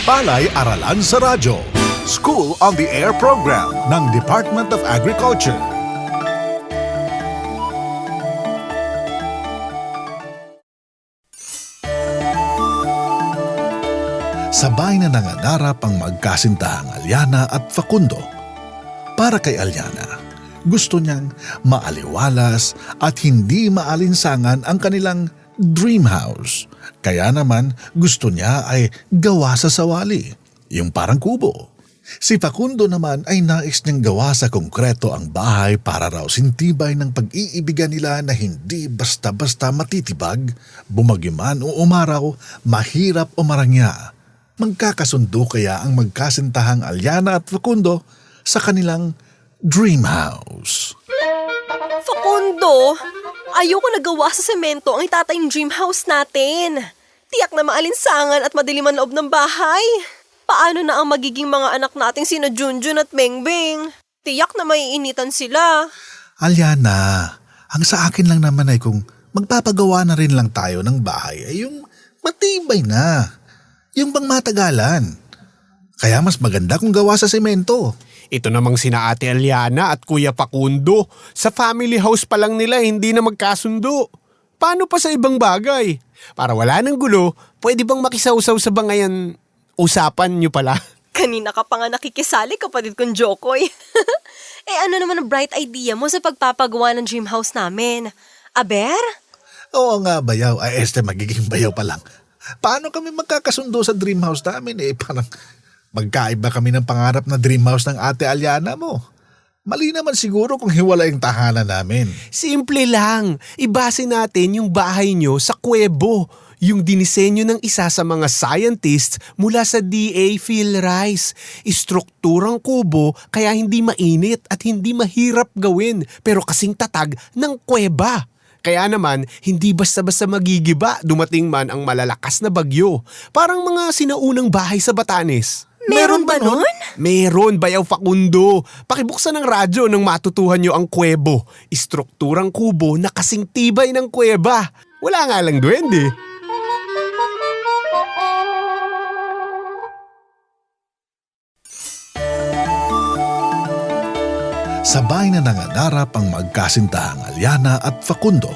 Palay-Aralan sa Radyo. School on the Air program ng Department of Agriculture. Sabay na nangangarap ang magkasintahang Aliana at Facundo. Para kay Aliana, gusto niyang maaliwalas at hindi maalinsangan ang kanilang dream house. Kaya naman gusto niya ay gawa sa sawali, yung parang kubo. Si Facundo naman ay nais niyang gawa sa konkreto ang bahay para raw sintibay ng pag-iibigan nila na hindi basta-basta matitibag, bumagyo o umaraw, mahirap o marangya. Magkakasundo kaya ang magkasintahang Aliana at Facundo sa kanilang dream house. Facundo, ayoko nagawa sa semento ang itatayong dream house natin. Tiyak na maalinsangan at madilim ang loob ng bahay. Paano na ang magiging mga anak nating sina Junjun at Bengbeng? Tiyak na maiinitan sila. Aliana, ang sa akin lang naman ay kung magpapagawa na rin lang tayo ng bahay ay yung matibay na. Yung bang matagalan. Kaya mas maganda kung gawa sa semento. Ito namang sina Ate Aliana at Kuya Facundo. Sa family house pa lang nila hindi na magkasundo. Paano pa sa ibang bagay? Para wala ng gulo, pwede bang makisawsaw sa bangayan usapan nyo pala? Kanina ka pa nga nakikisali, kapatid kong Jokoy. Ano naman ang bright idea mo sa pagpapagawa ng dream house namin? Aber? Oo nga, bayaw. Magiging bayaw pa lang. Paano kami magkakasundo sa dream house namin? Parang magkaiba kami ng pangarap na dream house ng Ate Aliana mo. Mali naman siguro kung hiwala yung tahanan namin. Simple lang. Ibase natin yung bahay nyo sa kuwebo. Yung dinisenyo ng isa sa mga scientists mula sa DA Phil Rice. Istrukturang kubo kaya hindi mainit at hindi mahirap gawin pero kasing tatag ng kuweba. Kaya naman, hindi basta-basta magigiba dumating man ang malalakas na bagyo. Parang mga sinaunang bahay sa Batanes. Meron ba nun? Meron, bayaw Facundo. Pakibuksan ng radyo nang matutuhan nyo ang kuwebo. Istrukturang kubo na kasing tibay ng kuweba. Wala nga lang duwende. Sabay na nangangarap ang magkasintahang Aliana at Facundo.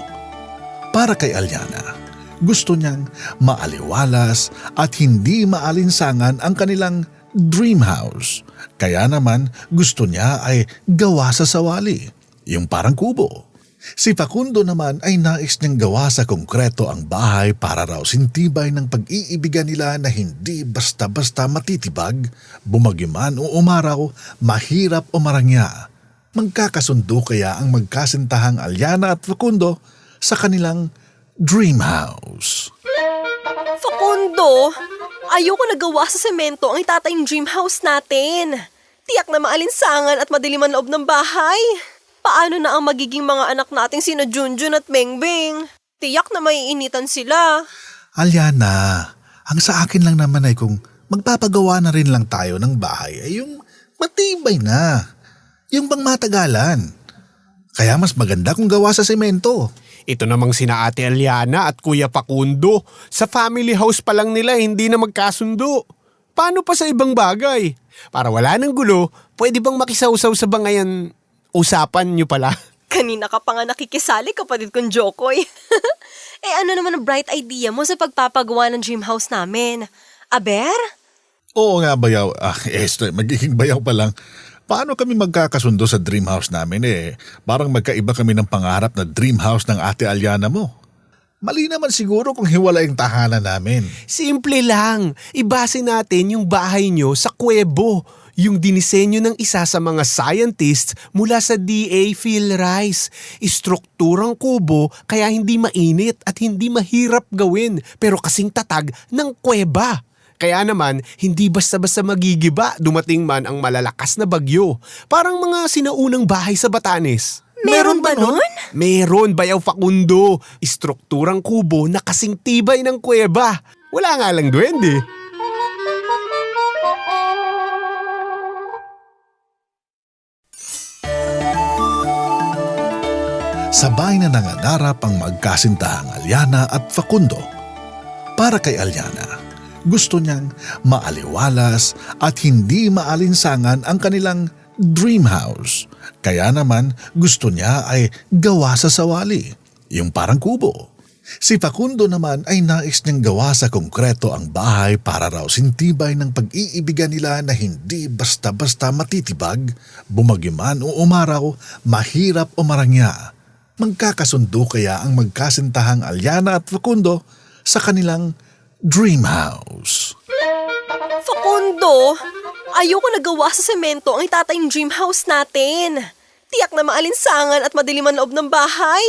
Para kay Aliana, gusto niyang maaliwalas at hindi maalinsangan ang kanilang dream house. Kaya naman gusto niya ay gawa sa sawali, yung parang kubo. Si Facundo naman ay nais niyang gawa sa konkreto ang bahay para raw sintibay ng pag-iibigan nila na hindi basta-basta matitibag, bumagyo o umaraw, mahirap o marangya. Magkakasundo kaya ang magkasintahang Aliana at Facundo sa kanilang dream house. Facundo, ayoko nagawa sa semento ang itatayong dream house natin. Tiyak na maalinsangan at madilim ang loob ng bahay. Paano na ang magiging mga anak nating sina Junjun at Bengbeng? Tiyak na maiinitan sila. Aliana, ang sa akin lang naman ay kung magpapagawa na rin lang tayo ng bahay ay yung matibay na. Yung bang matagalan. Kaya mas maganda kung gawa sa semento. Ito namang sina Ate Aliana at Kuya Facundo. Sa family house pa lang nila hindi na magkasundo. Paano pa sa ibang bagay? Para wala ng gulo, pwede bang makisawsaw sa bangayan usapan nyo pala? Kanina ka pa nga nakikisali, kapatid kong Jokoy. Ano naman ang bright idea mo sa pagpapagawa ng dream house namin? Aber? Oo nga, bayaw. Magiging bayaw pa lang. Paano kami magkakasundo sa dream house namin Parang magkaiba kami ng pangarap na dream house ng Ate Aliana mo. Mali naman siguro kung hiwala yung tahanan namin. Simple lang. Ibase natin yung bahay nyo sa kuwebo. Yung dinisenyo ng isa sa mga scientists mula sa DA Phil Rice. Istrukturang kubo kaya hindi mainit at hindi mahirap gawin pero kasing tatag ng kuweba. Kaya naman, hindi basta-basta magigiba dumating man ang malalakas na bagyo. Parang mga sinaunang bahay sa Batanes. Meron ba nun? Meron, bayaw Facundo. Istrukturang kubo na kasing tibay ng kuweba. Wala nga lang duwende. Sabay na nangangarap ang magkasintahang Aliana at Facundo. Para kay Aliana, Gusto niyang maaliwalas at hindi maalinsangan ang kanilang dream house. Kaya naman gusto niya ay gawa sa sawali, yung parang kubo. Si Facundo naman ay nais niyang gawa sa konkreto ang bahay para raw sintibay ng pag-iibigan nila na hindi basta-basta matitibag, bumagiman o umaraw, mahirap o marangya. Magkakasundo kaya ang magkasintahang Aliana at Facundo sa kanilang dream house. Facundo, ayoko nagawa sa semento ang itatayong dream house natin. Tiyak na maalinsangan at madilim ang loob ng bahay.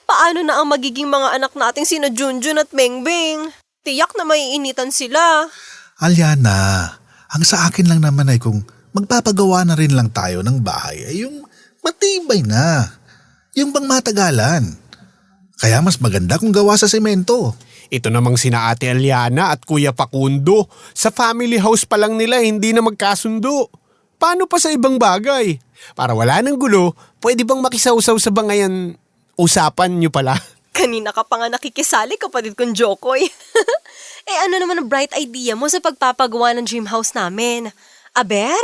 Paano na ang magiging mga anak nating sina Junjun at Bengbeng? Tiyak na maiinitan sila. Aliana, ang sa akin lang naman ay kung magpapagawa na rin lang tayo ng bahay ay yung matibay na. Yung pang matagalan. Kaya mas maganda kung gawa sa semento. Ito namang sina Ate Aliana at Kuya Facundo. Sa family house pa lang nila hindi na magkasundo. Paano pa sa ibang bagay? Para wala ng gulo, pwede bang makisawsaw sa bangayan usapan nyo pala? Kanina ka pa nga nakikisali, kapatid kong Jokoy. Ano naman ang bright idea mo sa pagpapagawa ng dream house namin? Aber?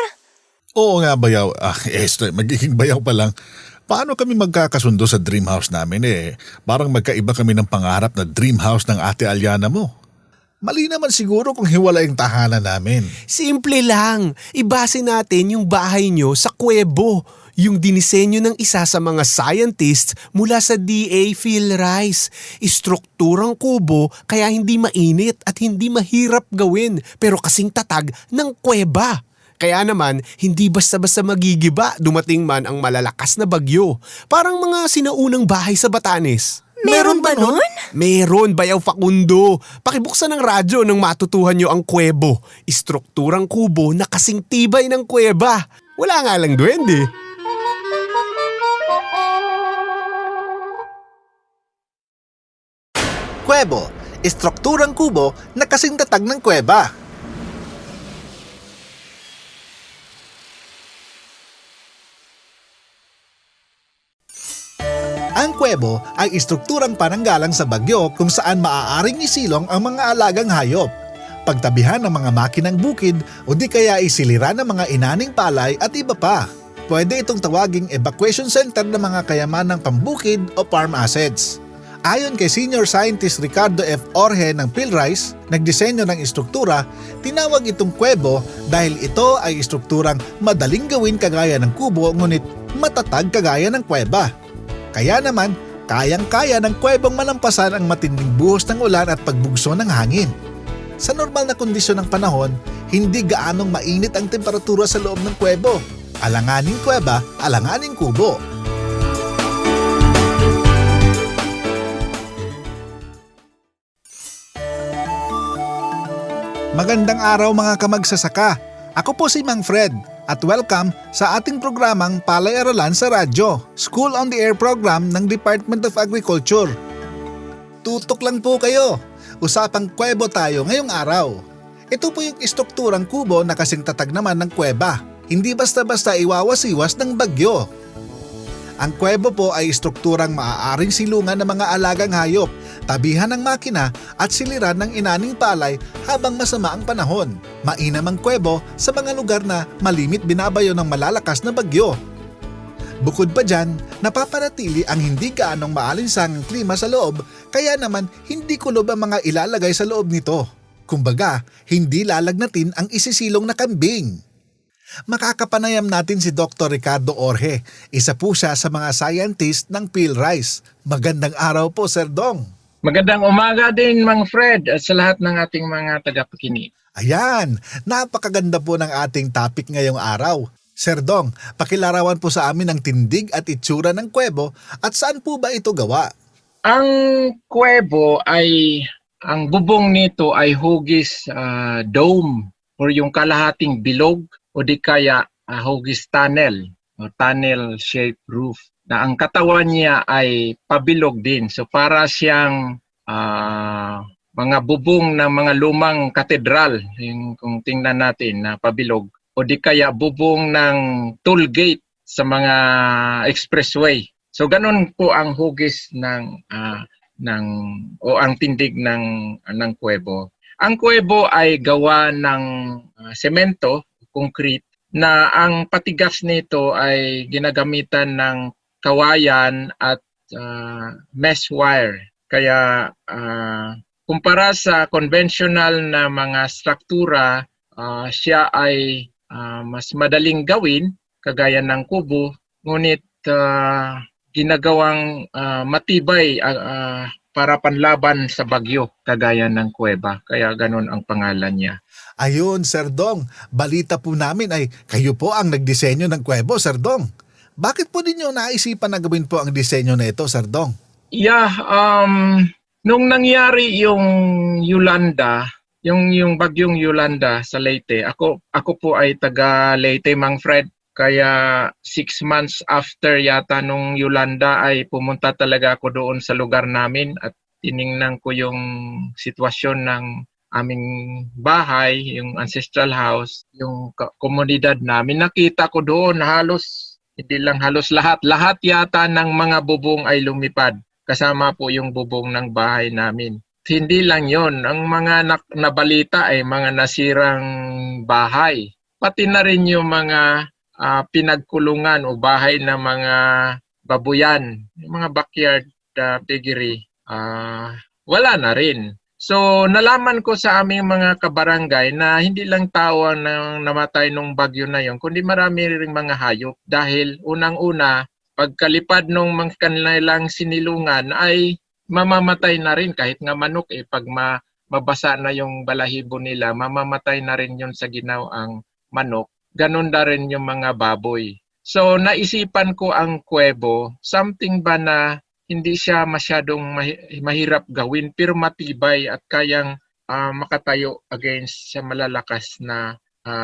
Oo nga bayaw. Esther, magiging bayaw pa lang. Paano kami magkakasundo sa dream house namin Parang magkaiba kami ng pangarap na dream house ng Ate Aliana mo. Mali naman siguro kung hiwalay ang tahanan namin. Simple lang. Ibase natin yung bahay nyo sa kuwebo. Yung dinisenyo ng isa sa mga scientists mula sa DA Phil Rice. Istrukturang kubo kaya hindi mainit at hindi mahirap gawin pero kasing tatag ng kuweba. Kaya naman, hindi basta-basta magigiba dumating man ang malalakas na bagyo. Parang mga sinaunang bahay sa Batanes. Meron ba nun? Meron, Bayaw Facundo. Pakibuksan ng radyo nang matutuhan nyo ang kuwebo. Istrukturang kubo na kasing tibay ng kuweba. Wala nga lang duwende. Kuwebo, istrukturang kubo na kasing tatag ng kuweba. Ang kuwebo ay istrukturang pananggalang sa bagyo kung saan maaaring isilong ang mga alagang hayop, pagtabihan ng mga makinang bukid o di kaya isiliran ng mga inaning palay at iba pa. Pwede itong tawaging evacuation center ng mga kayamanang pambukid o farm assets. Ayon kay Senior Scientist Ricardo F. Orhe ng PhilRice, nagdisenyo ng istruktura, tinawag itong kuwebo dahil ito ay istrukturang madaling gawin kagaya ng kubo ngunit matatag kagaya ng kuweba. Kaya naman, kayang-kaya ng kuwebong malampasan ang matinding buhos ng ulan at pagbugso ng hangin. Sa normal na kondisyon ng panahon, hindi gaanong mainit ang temperatura sa loob ng kuwebo. Alanganing kuweba, alanganing kubo. Magandang araw mga kamagsasaka. Ako po si Mang Fred at welcome sa ating programang Palay-Aralan sa Radyo, School on the Air program ng Department of Agriculture. Tutok lang po kayo. Usapang kuwebo tayo ngayong araw. Ito po yung istrukturang kubo na kasing tatag naman ng kuweba. Hindi basta-basta iwawas-iwas ng bagyo. Ang kuwebo po ay istrukturang maaaring silungan ng mga alagang hayop, tabihan ng makina at siliran ng inaning palay habang masama ang panahon. Mainam ang kuwebo sa mga lugar na malimit binabayo ng malalakas na bagyo. Bukod pa dyan, napapanatili ang hindi gaanong maalinsangang klima sa loob kaya naman hindi kulob ang mga ilalagay sa loob nito. Kumbaga, hindi lalagnatin ang isisilong na kambing. Makakapanayam natin si Dr. Ricardo Orhe. Isa po siya sa mga scientist ng PhilRice. Magandang araw po, Sir Dong. Magandang umaga din, Mang Fred, at sa lahat ng ating mga tagapakinig. Ayan, napakaganda po ng ating topic ngayong araw. Sir Dong, pakilarawan po sa amin ang tindig at itsura ng kuwebo at saan po ba ito gawa? Ang kuwebo ay, ang bubong nito ay hugis dome or yung kalahating bilog o di kaya hugis tunnel o tunnel shaped roof na ang katawan niya ay pabilog din. So para siyang mga bubong ng mga lumang katedral, yung kung tingnan natin na pabilog, o di kaya bubong ng toll gate sa mga expressway. So ganun po ang hugis ng ang tindig ng kuwebo. Ang kuwebo ay gawa ng semento, concrete, na ang patigas nito ay ginagamitan ng kawayan at mesh wire. Kaya kumpara sa conventional na mga struktura, siya ay mas madaling gawin kagaya ng kubo, ngunit ginagawang matibay para panlaban sa bagyo kagaya ng kuweba. Kaya ganun ang pangalan niya. Ayun, Sir Dong, balita po namin ay kayo po ang nagdisenyo ng kuwebo, Sir Dong. Bakit po ninyo naisipan na gawin po ang disenyo na ito, Sir Dong? Yeah, nung nangyari yung Yolanda, yung bagyong Yolanda sa Leyte, ako po ay taga Leyte, Mang Fred. Kaya 6 months after yata nung Yolanda ay pumunta talaga ako doon sa lugar namin at tiningnan ko yung sitwasyon ng aming bahay, yung ancestral house, yung komunidad namin. Nakita ko doon halos, hindi lang halos lahat yata ng mga bubong ay lumipad. Kasama po yung bubong ng bahay namin. Hindi lang yon, ang mga nabalita ay mga nasirang bahay. Pati na rin yung mga pinagkulungan o bahay ng mga babuyan, yung mga backyard piggery, wala na rin. So nalaman ko sa aming mga kabarangay na hindi lang tao ang namatay nung bagyo na yon, kundi marami ring mga hayop dahil unang-una, pagkalipad nung mga kanilang sinilungan ay mamamatay na rin kahit nga manok pag mabasa na yung balahibo nila, mamamatay na rin yun sa ginawang manok. Ganun na rin yung mga baboy. So naisipan ko ang kuwebo, something ba na hindi siya masyadong mahirap gawin pero matibay at kayang makatayo against sa malalakas na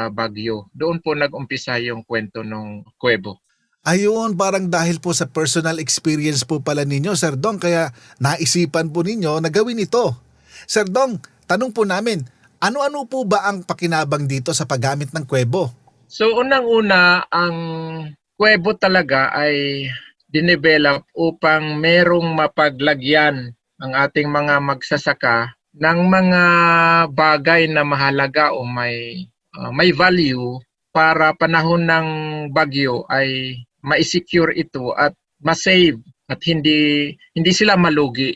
bagyo. Doon po nag-umpisa yung kwento ng kuwebo. Ayun, parang dahil po sa personal experience po pala ninyo, Sir Dong, kaya naisipan po ninyo na gawin ito. Sir Dong, tanong po namin, ano-ano po ba ang pakinabang dito sa paggamit ng kuwebo? So unang-una, ang kuwebo talaga ay dinevelop upang merong mapaglagyan ang ating mga magsasaka ng mga bagay na mahalaga o may value para panahon ng bagyo ay ma-secure ito at ma-save at hindi sila malugi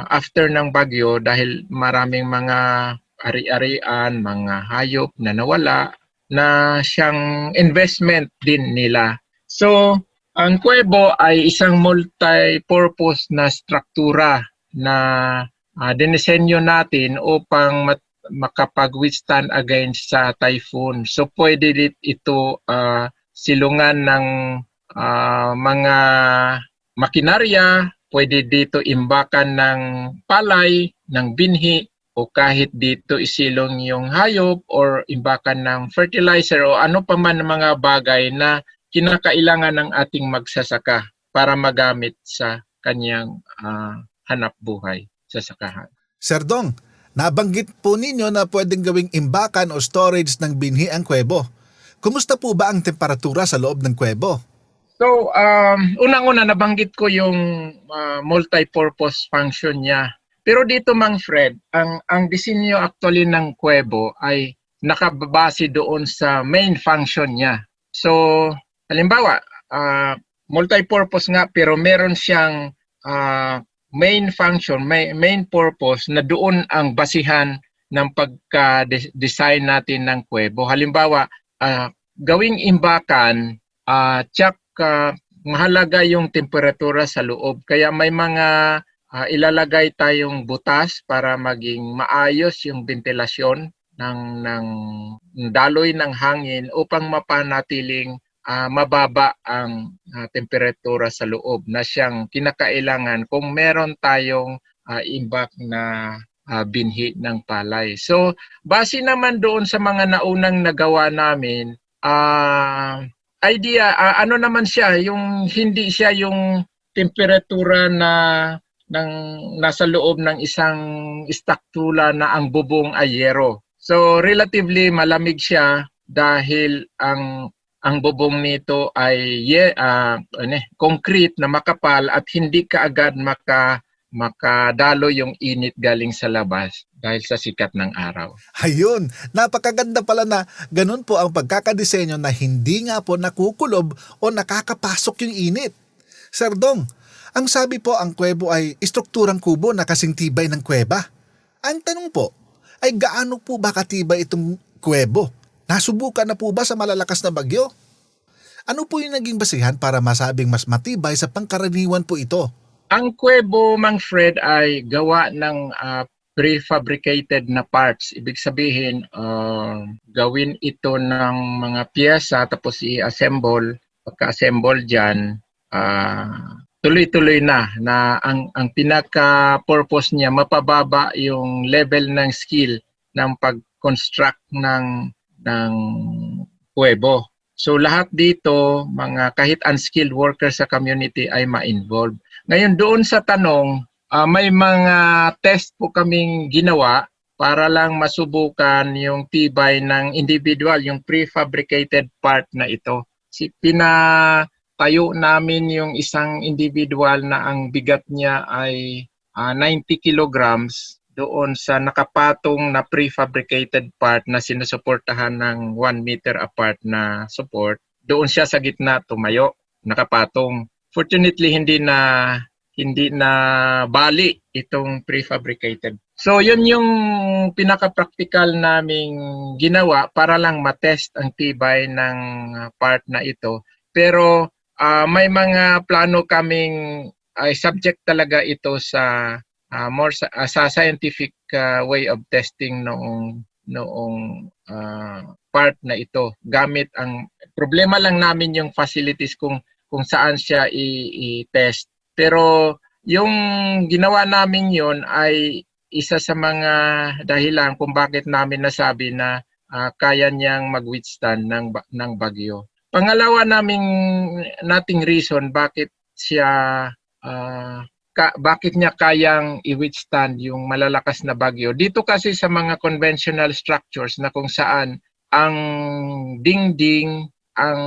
after ng bagyo dahil maraming mga ari-arian, mga hayop na nawala na siyang investment din nila. So, ang kuwebo ay isang multi-purpose na struktura na dinisenyo natin upang makapag-withstand against sa typhoon. So, pwede ito silungan ng mga makinarya, pwede dito imbakan ng palay, ng binhi, o kahit dito isilong yung hayop or imbakan ng fertilizer o ano pa man mga bagay na kinakailangan ng ating magsasaka para magamit sa kanyang hanap buhay sa sakahan. Sir Dong, nabanggit po ninyo na pwedeng gawing imbakan o storage ng binhi ang kuwebo. Kumusta po ba ang temperatura sa loob ng kuwebo? So, unang-una nabanggit ko yung multi-purpose function niya. Pero dito, Mang Fred, ang disenyo actually ng kuwebo ay nakabase doon sa main function niya. So, halimbawa, multi-purpose nga pero meron siyang main function, main purpose na doon ang basihan ng pagka-design natin ng kuwebo. Halimbawa, gawing imbakan, mahalaga yung temperatura sa loob. Kaya may mga ilalagay tayong butas para maging maayos yung ventilasyon ng daloy ng hangin upang mapanatiling mababa ang temperatura sa loob na siyang kinakailangan kung meron tayong imbak na binhi ng palay. So, base naman doon sa mga naunang nagawa namin, idea, ano naman siya, yung hindi siya yung temperatura na nasa loob ng isang struktura na ang bubong ay yero. So relatively malamig siya dahil ang bubong nito ay concrete na makapal at hindi kaagad makadalo yung init galing sa labas dahil sa sikat ng araw. Ayun, napakaganda pala na ganun po ang pagkakadisenyo na hindi nga po nakukulob o nakakapasok yung init. Sir Dong, ang sabi po ang kuwebo ay istrukturang kubo na kasing tibay ng kuweba. Ang tanong po ay gaano po ba katibay itong kuwebo? Nasubukan na po ba sa malalakas na bagyo? Ano po yung naging basihan para masabing mas matibay sa pangkaraniwan po ito? Ang kuwebo, Mang Fred, ay gawa ng prefabricated na parts. Ibig sabihin, gawin ito ng mga piyesa tapos i-assemble. Pagka-assemble dyan, tuloy-tuloy na ang pinaka-purpose niya, mapababa yung level ng skill ng pag-construct ng kuwebo. So lahat dito, mga kahit unskilled workers sa community ay ma-involve. Ngayon doon sa tanong, may mga test po kaming ginawa para lang masubukan yung tibay ng individual, yung prefabricated part na ito. Pinatayo namin yung isang individual na ang bigat niya ay 90 kilograms doon sa nakapatong na prefabricated part na sinusuportahan ng 1 meter apart na support. Doon siya sa gitna tumayo, nakapatong. Fortunately, hindi na bali itong prefabricated. So, yun yung pinaka-practical naming ginawa para lang matest ang tibay ng part na ito. Pero may mga plano kaming ay subject talaga ito sa sa scientific way of testing noong part na ito. Gamit ang problema lang namin yung facilities kung saan siya i-test. Pero yung ginawa namin yon ay isa sa mga dahilan kung bakit namin nasabi na kaya niyang mag-withstand ng bagyo. Pangalawa nating reason bakit niya kayang i-withstand yung malalakas na bagyo. Dito kasi sa mga conventional structures na kung saan ang dingding, ang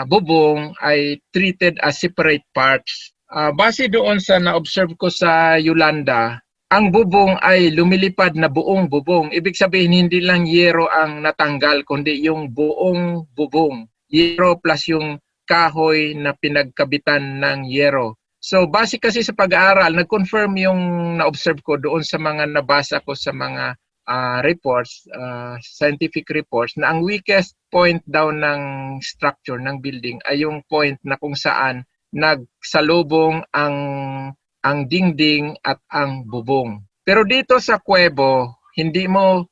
bubong ay treated as separate parts. Base doon sa na-observe ko sa Yolanda, ang bubong ay lumilipad na buong bubong. Ibig sabihin hindi lang yero ang natanggal kundi yung buong bubong. Yero plus yung kahoy na pinagkabitan ng yero. So base kasi sa pag-aaral, nag-confirm yung na-observe ko doon sa mga nabasa ko sa mga reports, scientific reports, na ang weakest point daw ng structure ng building ay yung point na kung saan nagsalubong ang dingding at ang bubong. Pero dito sa kuwebo, hindi mo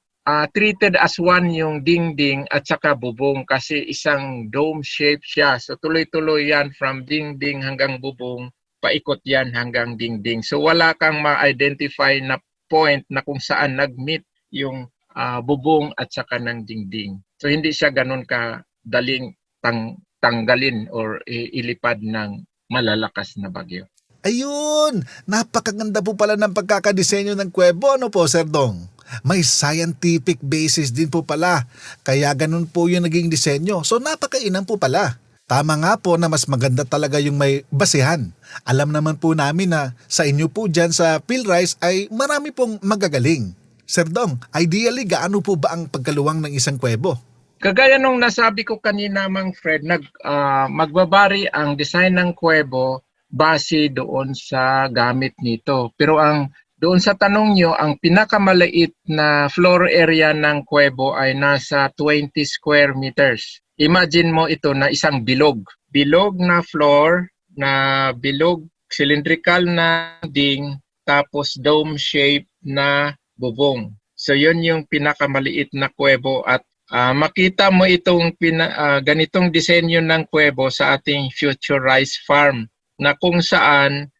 treated as one yung dingding at saka bubong kasi isang dome shape siya. So tuloy-tuloy yan from dingding hanggang bubong, paikot yan hanggang dingding. So wala kang ma-identify na point na kung saan nag-meet yung bubong at saka ng dingding. So hindi siya ganun kadaling tanggalin or ilipad ng malalakas na bagyo. Ayun! Napakaganda po pala ng pagkakadisenyo ng kuwebo, ano po, Sir Dong? May scientific basis din po pala, kaya ganun po yung naging disenyo. So napakainam po pala. Tama nga po na mas maganda talaga yung may basihan. Alam naman po namin na sa inyo po dyan sa PhilRice ay marami pong magagaling. Sir Dong, ideally gaano po ba ang pagkaluwang ng isang kuwebo? Kagaya nung nasabi ko kanina, Mang Fred, magbabari ang design ng kuwebo base doon sa gamit nito. Pero doon sa tanong nyo, ang pinakamaliit na floor area ng kuwebo ay nasa 20 square meters. Imagine mo ito na isang bilog. Bilog na floor, na bilog, cylindrical na ding, tapos dome shape na bubong. So yun yung pinakamaliit na kuwebo at makita mo itong ganitong disenyo ng kuwebo sa ating future rice farm na kung saan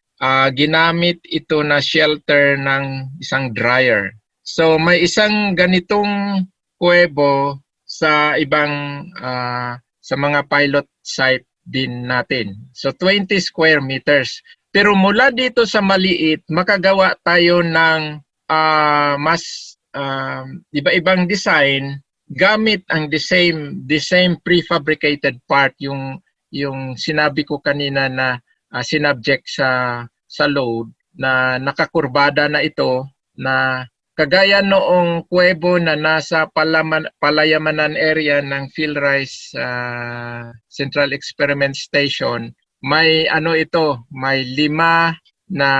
ginamit ito na shelter ng isang dryer. So may isang ganitong kuwebo sa ibang sa mga pilot site din natin. So 20 square meters. Pero mula dito sa maliit, makagawa tayo ng mas iba-ibang design gamit ang the same prefabricated part yung sinabi ko kanina na sinubject sa load. na nakakurbada na ito na kagaya noong kuwebo na nasa Palayamanan area ng PhilRice Central Experiment Station, may may 5 na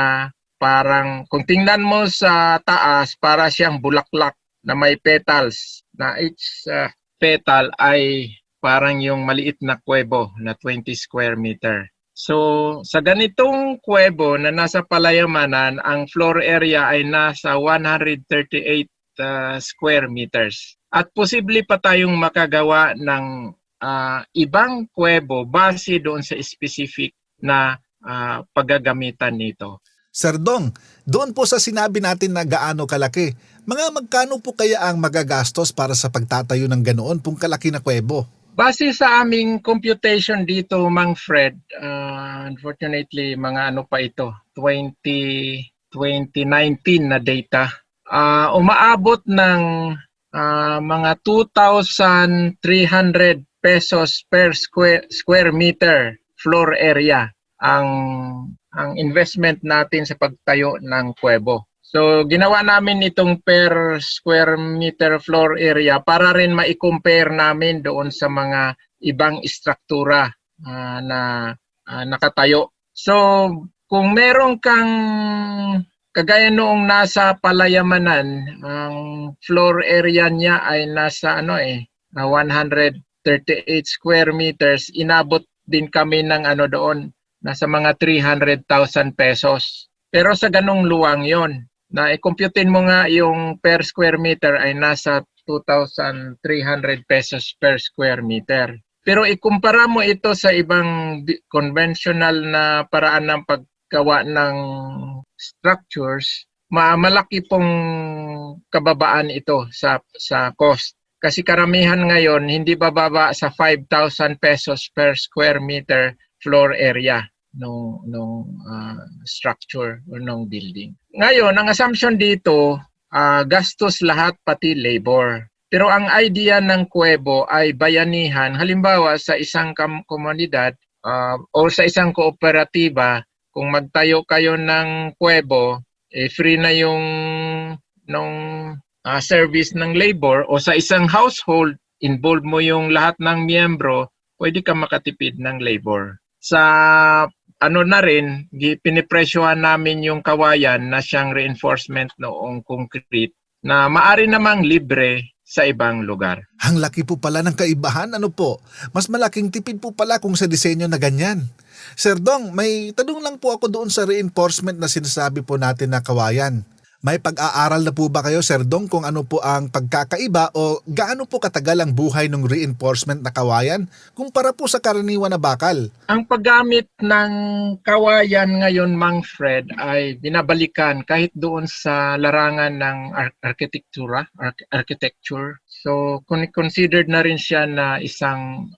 parang kung tingnan mo sa taas para siyang bulaklak na may petals na each petal ay parang yung maliit na kuwebo na 20 square meter. So sa ganitong kuwebo na nasa Palayamanan, ang floor area ay nasa 138 square meters. At posible pa tayong makagawa ng ibang kuwebo base doon sa specific na paggagamitan nito. Sir Dong, doon po sa sinabi natin na gaano kalaki, mga magkano po kaya ang magagastos para sa pagtatayo ng ganoon pong kalaki na kuwebo? Base sa aming computation dito, Mang Fred, unfortunately, mga pa ito, 2019 na data, umaabot ng mga 2,300 pesos per square meter floor area ang investment natin sa pagtayo ng kuwebo. So ginawa namin itong per square meter floor area para rin ma-compare namin doon sa mga ibang istruktura na nakatayo. So kung meron kang kagaya noong nasa Palayamanan, ang floor area niya ay nasa 138 square meters, inabot din kami ng doon nasa mga 300,000 pesos. Pero sa ganong luwang yon, na i-computein mo nga yung per square meter ay nasa 2,300 pesos per square meter. Pero ikumpara mo ito sa ibang conventional na paraan ng paggawa ng structures, malaki pong kababaan ito sa cost. Kasi karamihan ngayon hindi bababa sa 5,000 pesos per square meter floor area nung structure o nung building. Ngayon, ang assumption dito, gastos lahat pati labor. Pero ang idea ng kuwebo ay bayanihan. Halimbawa, sa isang komunidad o sa isang kooperatiba, kung magtayo kayo ng kuwebo, free na yung service ng labor, o sa isang household, involve mo yung lahat ng miyembro, pwede ka makatipid ng labor. Sa na rin, pinipresyohan namin yung kawayan na siyang reinforcement noong concrete na maari namang libre sa ibang lugar. Ang laki po pala ng kaibahan, Mas malaking tipid po pala kung sa disenyo na ganyan. Sir Dong, may tanong lang po ako doon sa reinforcement na sinasabi po natin na kawayan. May pag-aaral na po ba kayo, Sir Dong, kung ano po ang pagkakaiba o gaano po katagal ang buhay ng reinforcement na kawayan kumpara po sa karaniwan na bakal? Ang paggamit ng kawayan ngayon, Mang Fred, ay binabalikan kahit doon sa larangan ng architecture. So, considered na rin siya na isang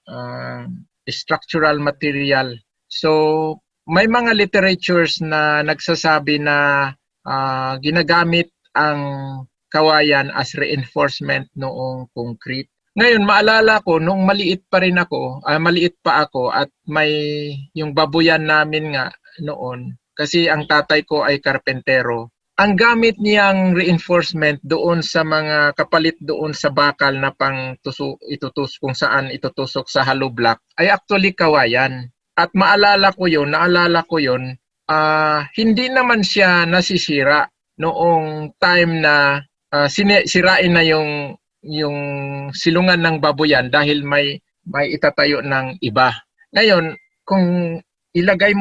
structural material. So, may mga literatures na nagsasabi na ginagamit ang kawayan as reinforcement noong concrete. Ngayon, maalala ko, nung maliit pa ako at may yung babuyan namin nga noon, kasi ang tatay ko ay karpentero, ang gamit niyang reinforcement doon sa mga kapalit doon sa bakal na kung saan itutusok sa hollow block, ay actually kawayan. At naalala ko yun, hindi naman siya nasisira noong time na sirain na yung silungan ng babuyan dahil may itatayo ng iba. Ngayon, kung lagyan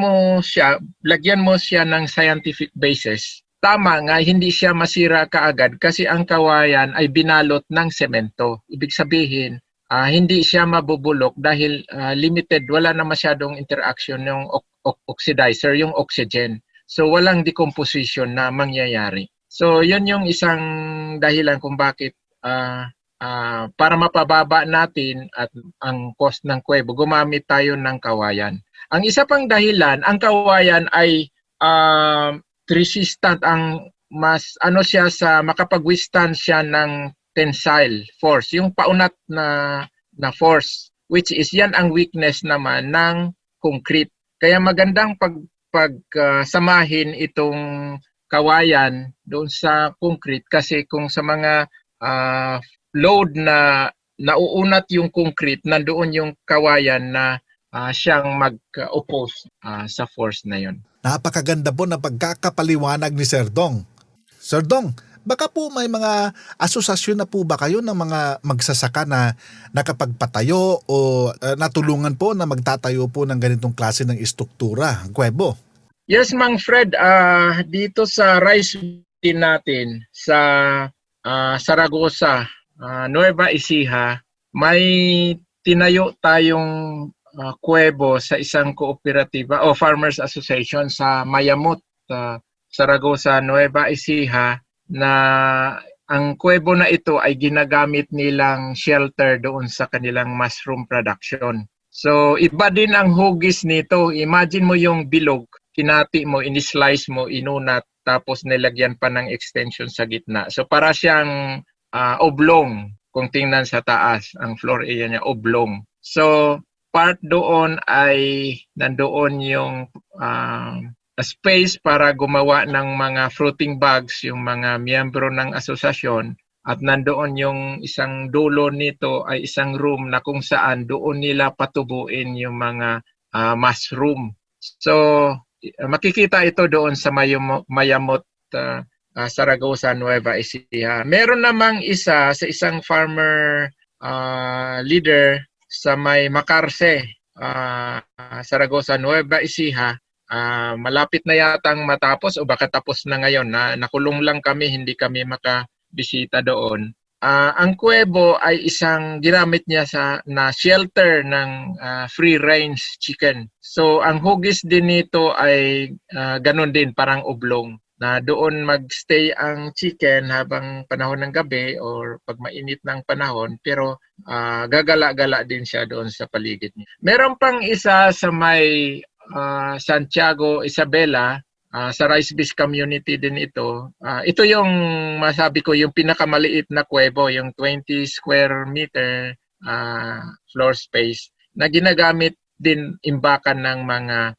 mo siya ng scientific basis, tama nga, hindi siya masira kaagad kasi ang kawayan ay binalot ng semento. Ibig sabihin, hindi siya mabubulok dahil limited, wala na masyadong interaction ng oxidizer, yung oxygen. So walang decomposition na mangyayari. So yun yung isang dahilan kung bakit para mapababa natin at ang cost ng kuwebo, gumamit tayo ng kawayan. Ang isa pang dahilan, ang kawayan ay resistant, ang mas siya sa makapag-withstand siya ng tensile force, yung paunat na force, which is yan ang weakness naman ng concrete. Kaya magandang samahin itong kawayan doon sa concrete kasi kung sa mga load na nauunat yung concrete, nandoon yung kawayan na siyang mag-oppose sa force na yon. Napakaganda po na pagkakapaliwanag ni Sir Dong. Sir Dong, baka po may mga asosasyon na po ba kayo ng mga magsasaka na nakapagpatayo o natulungan po na magtatayo po ng ganitong klase ng istruktura, kuwebo? Yes, Mang Fred, dito sa rice din natin sa Saragosa, Nueva Ecija, may tinayo tayong kuwebo sa isang kooperatiba o farmers association sa Mayamot, Saragosa, Nueva Ecija, na ang kuwebo na ito ay ginagamit nilang shelter doon sa kanilang mushroom production. So iba din ang hugis nito. Imagine mo yung bilog, kinati mo, in-slice mo, inunat, tapos nilagyan pa ng extension sa gitna. So para siyang oblong kung tingnan sa taas, ang floor area niya oblong. So part doon ay nandoon yung space para gumawa ng mga fruiting bags yung mga miyembro ng asosasyon, at nandoon yung isang dulo nito ay isang room na kung saan doon nila patubuin yung mga mushroom. So makikita ito doon sa Mayamot, Saragosa, Nueva Ecija. Meron namang isa sa isang farmer leader sa may Macarce, Saragosa, Nueva Ecija. Malapit na yatang matapos o baka tapos na ngayon. Nakulong lang kami, hindi kami makabisita doon. Ang kuwebo ay isang ginamit niya na shelter ng free-range chicken. So ang hugis din nito ay ganun din, parang oblong, na doon magstay ang chicken habang panahon ng gabi or pag mainit ng panahon, pero gagala-gala din siya doon sa paligid niya. Meron pang isa sa may Santiago, Isabela, sa Rice Beach community din ito. Ito yung masabi ko, yung pinakamaliit na kuwebo, yung 20 square meter floor space na ginagamit din imbakan ng mga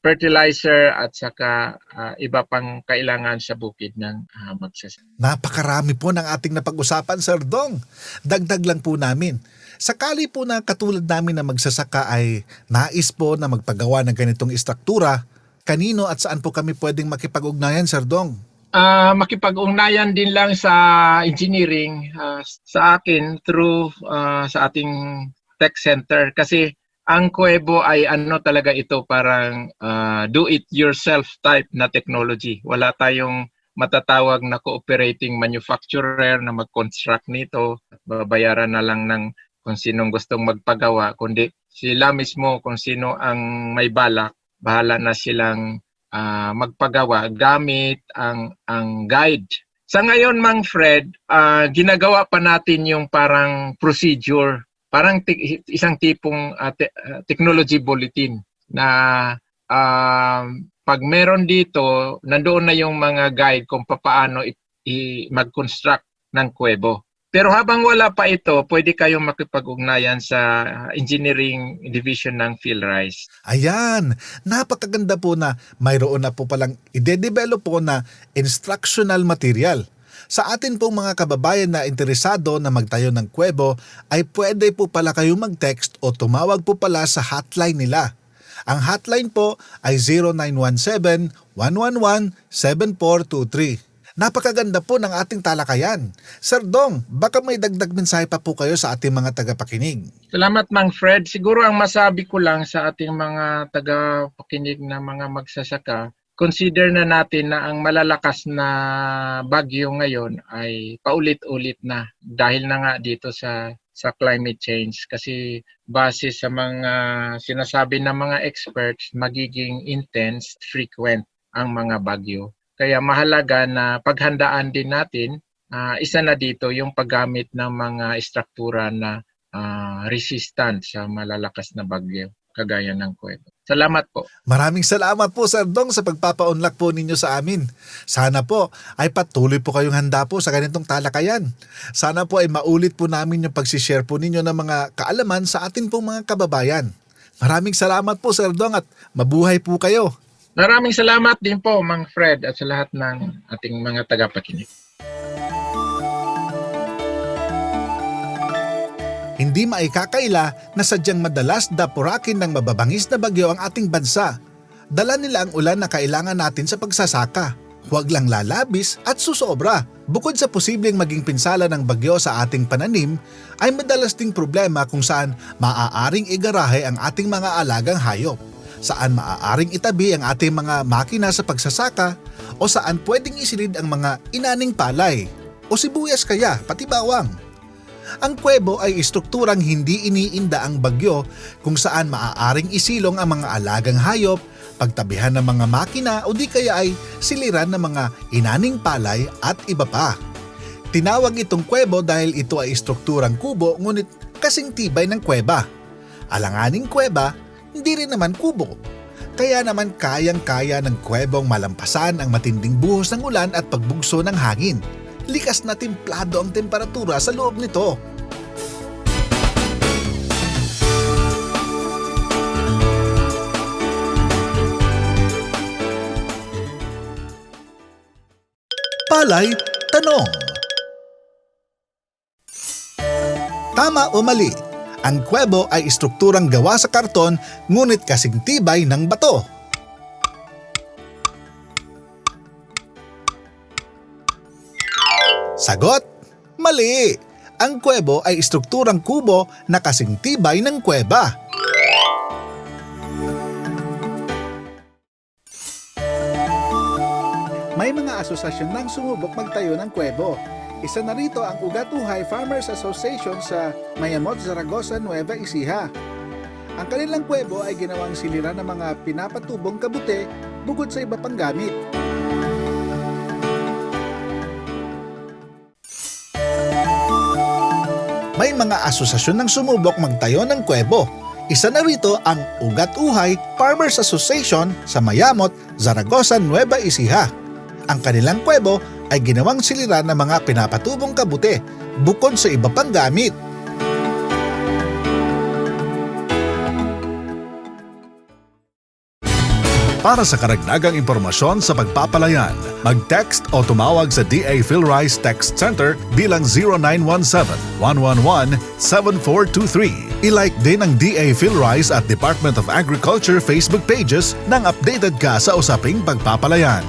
fertilizer at saka iba pang kailangan sa bukid ng magsasaka. Napakarami po ng ating napag-usapan, Sir Dong. Dagdag lang po namin. Sakali po na katulad namin na magsasaka ay nais po na magpagawa ng ganitong istruktura, kanino at saan po kami pwedeng makipag-ugnayan, Sir Dong? Makipag-ugnayan din lang sa engineering sa akin through sa ating tech center, kasi ang kuwebo ay talaga ito, parang do-it-yourself type na technology. Wala tayong matatawag na cooperating manufacturer na mag-construct nito. Babayaran na lang ng kung sinong gustong magpagawa, kundi sila mismo kung sino ang may balak, bahala na silang magpagawa gamit ang guide. Sa ngayon, Mang Fred, ginagawa pa natin yung parang procedure, parang isang tipong technology bulletin na pag meron dito, nandoon na yung mga guide kung paano mag-construct ng kuwebo. Pero habang wala pa ito, pwede kayong makipag-ugnayan sa engineering division ng PhilRice. Ayan, napakaganda po na mayroon na po palang ide-develop po na instructional material. Sa atin pong mga kababayan na interesado na magtayo ng kuwebo, ay pwede po pala kayong mag-text o tumawag po pala sa hotline nila. Ang hotline po ay 0917-111-7423. Napakaganda po ng ating talakayan. Sir Dong, baka may dagdag mensahe pa po kayo sa ating mga tagapakinig. Salamat, Mang Fred. Siguro ang masabi ko lang sa ating mga tagapakinig na mga magsasaka, consider na natin na ang malalakas na bagyo ngayon ay paulit-ulit na dahil na nga dito sa climate change. Kasi base sa mga sinasabi ng mga experts, magiging intense, frequent ang mga bagyo. Kaya mahalaga na paghandaan din natin, isa na dito yung paggamit ng mga istruktura na resistant sa malalakas na bagyo, kagaya ng kuwebo. Salamat po. Maraming salamat po, Sir Dong, sa pagpapaunlak po ninyo sa amin. Sana po ay patuloy po kayong handa po sa ganitong talakayan. Sana po ay maulit po namin yung pagsishare po ninyo ng mga kaalaman sa atin pong mga kababayan. Maraming salamat po, Sir Dong, at mabuhay po kayo. Maraming salamat din po, Mang Fred, at sa lahat ng ating mga tagapakinig. Hindi maikakaila na sadyang madalas dapurakin ng mababangis na bagyo ang ating bansa. Dala nila ang ulan na kailangan natin sa pagsasaka. Huwag lang lalabis at susobra. Bukod sa posibleng maging pinsala ng bagyo sa ating pananim, ay madalas ding problema kung saan maaaring igarahe ang ating mga alagang hayop, saan maaaring itabi ang ating mga makina sa pagsasaka, o saan pwedeng isilid ang mga inaning palay, o sibuyas kaya, pati bawang. Ang kuwebo ay istrukturang hindi iniinda ang bagyo kung saan maaaring isilong ang mga alagang hayop, pagtabihan ng mga makina o di kaya ay siliran ng mga inaning palay at iba pa. Tinawag itong kuwebo dahil ito ay istrukturang kubo ngunit kasing tibay ng kuweba. Alanganing kuweba, hindi rin naman kubo. Kaya naman kayang-kaya ng kuwebong malampasan ang matinding buhos ng ulan at pagbugso ng hangin. Likas na templado ang temperatura sa loob nito. Palay Tanong. Tama o mali? Ang kuwebo ay istrukturang gawa sa karton ngunit kasing tibay ng bato. Sagot, mali! Ang kuwebo ay istrukturang kubo na kasing tibay ng kuweba. May mga asosasyon nang sumubok magtayo ng kuwebo. Isa na rito ang Ugatuhay Farmers Association sa Mayamot, Zaragoza, Nueva Ecija. Ang kanilang kuwebo ay ginawang siliran ng mga pinapatubong kabute bukod sa iba pang gamit. May mga asosasyon nang sumubok magtayo ng kuwebo. Isa na rito ang Ugatuhay Farmers Association sa Mayamot, Zaragoza, Nueva Ecija. Ang kanilang kuwebo ay ginawang siliran ng mga pinapatubong kabute bukod sa iba pang gamit. Para sa karagdagang impormasyon sa pagpapalayan, mag-text o tumawag sa DA PhilRice Text Center bilang 0917-111-7423. I-like din ang DA PhilRice at Department of Agriculture Facebook pages nang updated ka sa usaping pagpapalayan.